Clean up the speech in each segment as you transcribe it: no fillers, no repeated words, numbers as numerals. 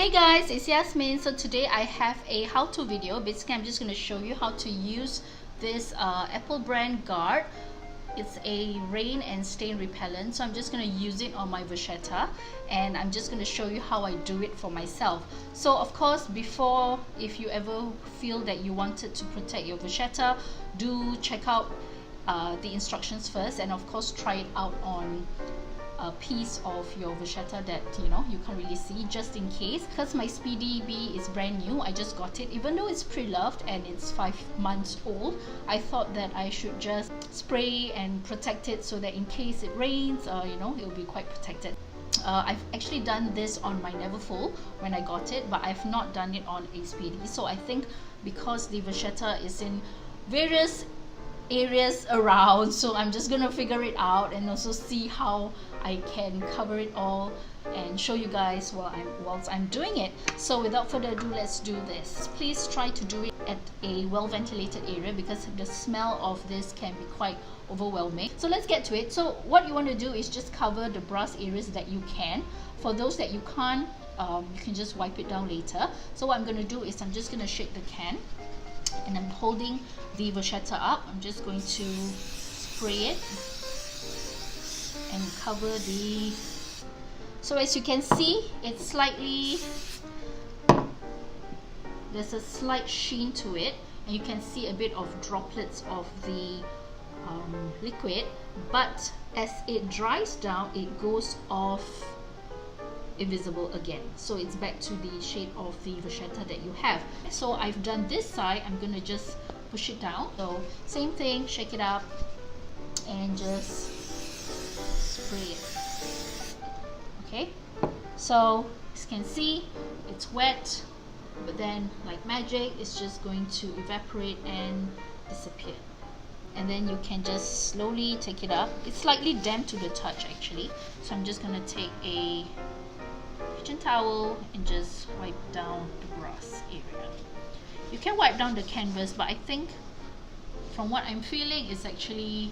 Hey guys, it's Yasmin. So today I have a how-to video. Basically, I'm just going to show you how to use this Apple brand guard. It's a rain and stain repellent, so I'm just going to use it on my Vachetta, and I'm just going to show you how I do it for myself. So of course, before, if you ever feel that you wanted to protect your Vachetta, do check out the instructions first, and of course try it out on a piece of your Vachetta that you can't really see, just in case. Because my Speedy B is brand new, I just got it, even though it's pre-loved and it's 5 months old. I thought that I should just spray and protect it so that in case it rains, it'll be quite protected. I've actually done this on my Neverfull when I got it, but I've not done it on a Speedy. So I think because the Vachetta is in various areas around, so I'm just gonna figure it out and also see how I can cover it all and show you guys whilst I'm doing it. So without further ado, let's do this. Please try to do it at a well-ventilated area because the smell of this can be quite overwhelming. So let's get to it. So what you want to do is just cover the brass areas that you can. For those that you can't, you can just wipe it down later. So what I'm going to do is I'm just going to shake the can, and I'm holding the Vachetta up. I'm just going to spray it and cover the... So as you can see, it's slightly... there's a slight sheen to it, and you can see a bit of droplets of the liquid, but as it dries down, it goes off invisible again, so it's back to the shade of the Vachetta that you have. So I've done this side. I'm gonna just push it down. So same thing, shake it up and just spray it. Okay, so as you can see, it's wet, but then like magic, it's just going to evaporate and disappear. And then you can just slowly take it up. It's slightly damp to the touch actually, so I'm just gonna take a kitchen towel and just wipe down the brass area. You can wipe down the canvas, but I think from what I'm feeling, it's actually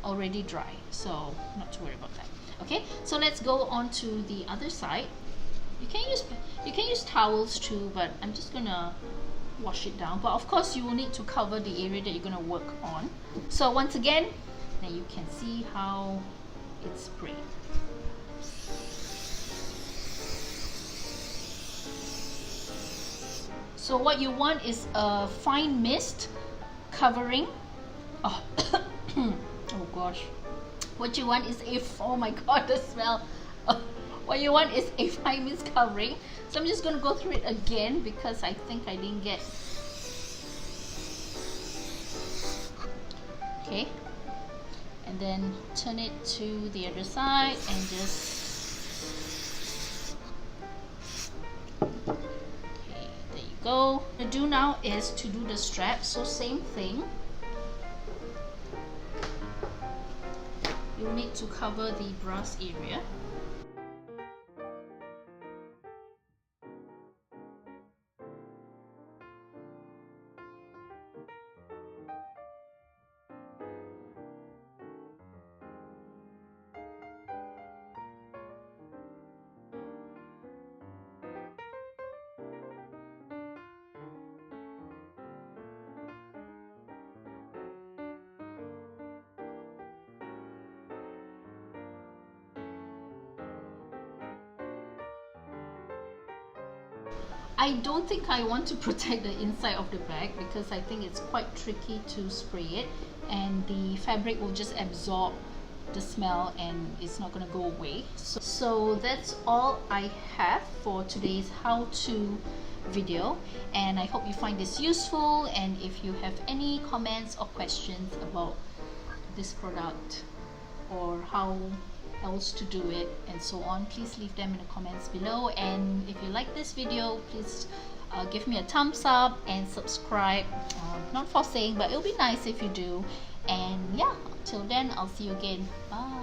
already dry, so not to worry about that. Okay, so let's go on to the other side. You can use towels too, but I'm just gonna wash it down. But of course you will need to cover the area that you're gonna work on. So once again, now you can see how it's sprayed. So what you want is a fine mist covering. Oh, oh gosh. What you want is oh my god, the smell. What you want is a fine mist covering. So I'm just going to go through it again because I think I didn't get... Okay. And then turn it to the other side and just... go. What to do now is to do the strap. So same thing, you need to cover the brass area. I don't think I want to protect the inside of the bag because I think it's quite tricky to spray it, and the fabric will just absorb the smell and it's not going to go away. So that's all I have for today's how-to video, and I hope you find this useful. And if you have any comments or questions about this product or how else to do it and so on, please leave them in the comments below. And if you like this video, please give me a thumbs up and subscribe. Not forcing, but it'll be nice if you do. And yeah, till then, I'll see you again. Bye.